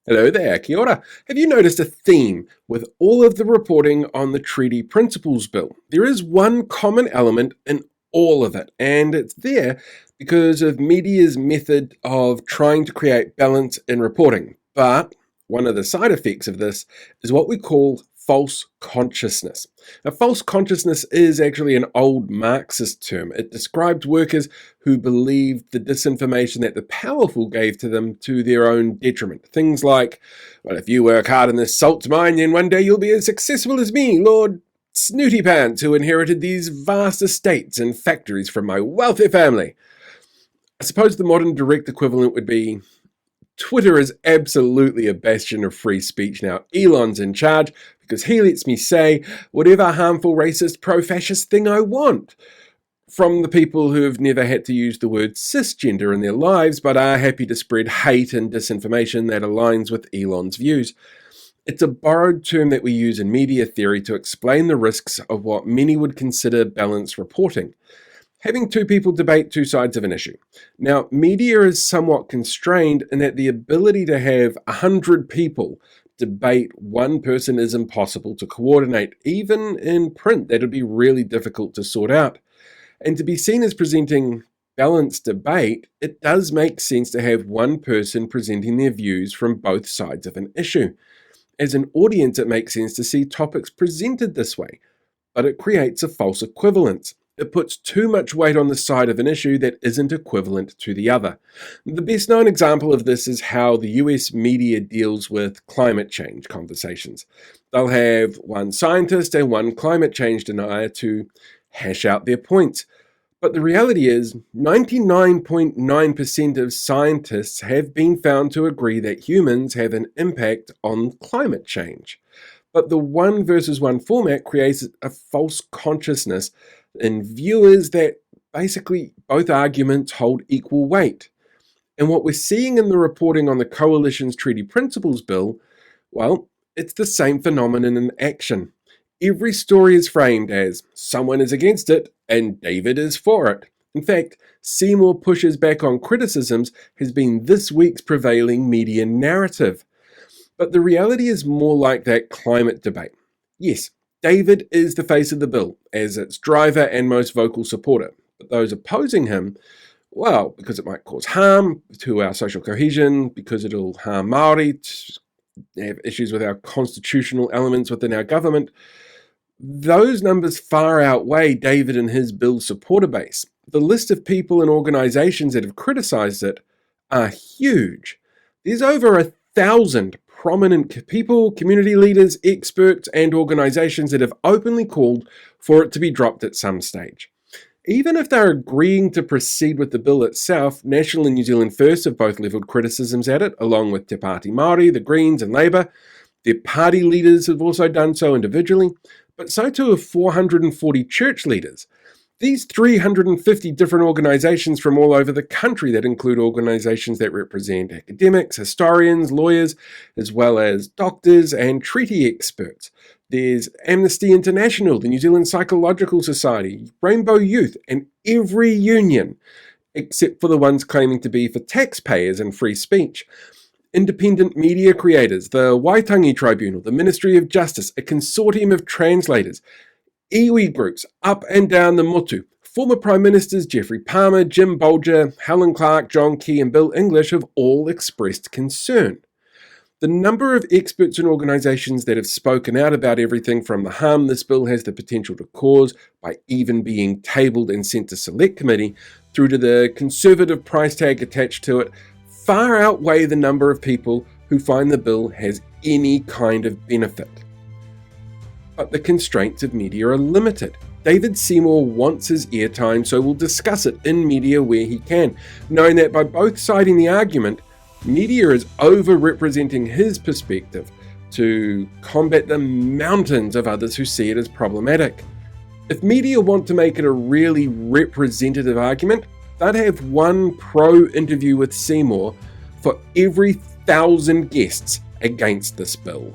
Hello there, kia ora. Have you noticed a theme with all of the reporting on the Treaty Principles Bill? There is one common element in all of it, and it's there because of media's method of trying to create balance in reporting. But one of the side effects of this is what we call false consciousness. Now, false consciousness is actually an old Marxist term. It described workers who believed the disinformation that the powerful gave to them to their own detriment. Things like, well, if you work hard in this salt mine, then one day you'll be as successful as me, Lord Snooty Pants, who inherited these vast estates and factories from my wealthy family. I suppose the modern direct equivalent would be, Twitter is absolutely a bastion of free speech now. Elon's in charge because he lets me say whatever harmful, racist, pro-fascist thing I want. From the people who have never had to use the word cisgender in their lives but are happy to spread hate and disinformation that aligns with Elon's views. It's a borrowed term that we use in media theory to explain the risks of what many would consider balanced reporting. Having two people debate two sides of an issue. Now, media is somewhat constrained in that the ability to have 100 people debate one person is impossible to coordinate. Even in print, that would be really difficult to sort out. And to be seen as presenting balanced debate, it does make sense to have one person presenting their views from both sides of an issue. As an audience, it makes sense to see topics presented this way, but it creates a false equivalence. It puts too much weight on the side of an issue that isn't equivalent to the other. The best known example of this is how the US media deals with climate change conversations. They'll have one scientist and one climate change denier to hash out their points. But the reality is 99.9% of scientists have been found to agree that humans have an impact on climate change. But the one versus one format creates a false consciousness in viewers that basically both arguments hold equal weight. And what we're seeing in the reporting on the Coalition's Treaty Principles Bill, well, it's the same phenomenon in action. Every story is framed as someone is against it and David is for it. In fact, Seymour pushes back on criticisms has been this week's prevailing media narrative. But the reality is more like that climate debate. Yes, David is the face of the bill, as its driver and most vocal supporter. But those opposing him, well, because it might cause harm to our social cohesion, because it'll harm Māori, have issues with our constitutional elements within our government, those numbers far outweigh David and his bill's supporter base. The list of people and organisations that have criticised it are huge. There's over 1,000 prominent people, community leaders, experts, and organisations that have openly called for it to be dropped at some stage. Even if they're agreeing to proceed with the bill itself, National and New Zealand First have both levelled criticisms at it, along with Te Pāti Māori, the Greens and Labour. Their party leaders have also done so individually, but so too have 440 church leaders. These 350 different organisations from all over the country that include organisations that represent academics, historians, lawyers, as well as doctors and treaty experts. There's Amnesty International, the New Zealand Psychological Society, Rainbow Youth, and every union, except for the ones claiming to be for taxpayers and free speech. Independent media creators, the Waitangi Tribunal, the Ministry of Justice, a consortium of translators, iwi groups up and down the motu. Former Prime Ministers Geoffrey Palmer, Jim Bolger, Helen Clark, John Key and Bill English have all expressed concern. The number of experts and organisations that have spoken out about everything from the harm this bill has the potential to cause by even being tabled and sent to select committee through to the conservative price tag attached to it far outweigh the number of people who find the bill has any kind of benefit. But the constraints of media are limited. David Seymour wants his airtime, so will discuss it in media where he can, knowing that by both siding the argument, media is over-representing his perspective to combat the mountains of others who see it as problematic. If media want to make it a really representative argument, they'd have one pro interview with Seymour for every 1,000 guests against this bill.